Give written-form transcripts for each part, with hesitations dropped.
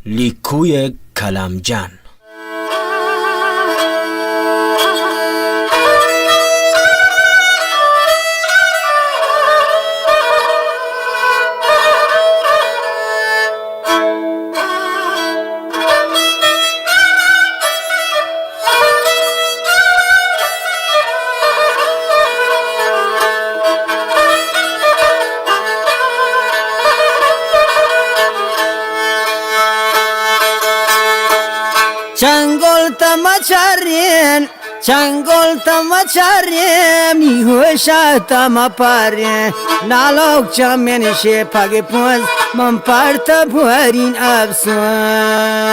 لیکوی کلمجن. چنگل تمچاریم نیوشا تمپاریم نالوک چمنشه پگ پوز من پارتا بوارین افسون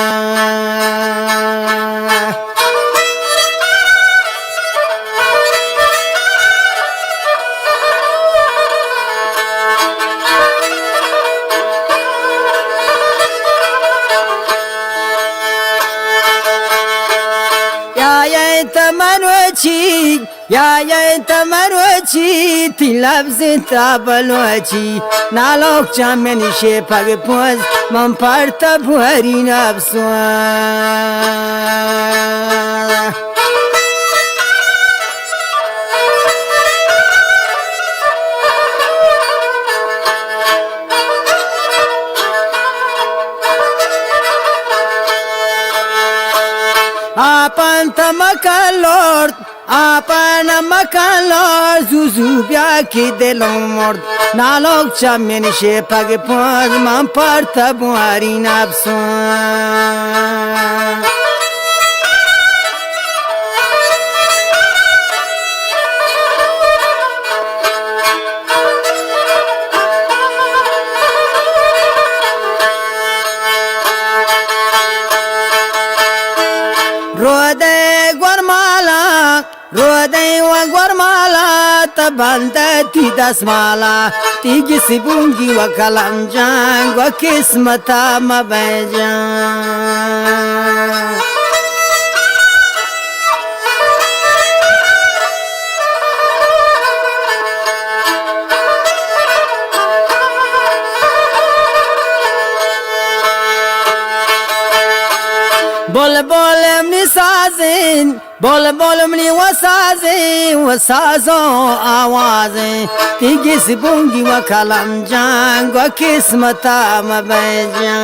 یا تمروچی تی لفظ تا بلوچی نالوک چمنشه پگ پوز من پارتا بوارین افسون Apana makalor zuzu bia ki delomord nalok chamenishe pag paz man parta buari napsun Rodei wa guarmala tabanda ti dasmala tigi sibungi wa kalamjan wa kismata mabejan Bol bolem ni sazin Bol bolem ni wasazin Wasazo awazin Tigi sibungi wa kalamjan Wa kismata mabejan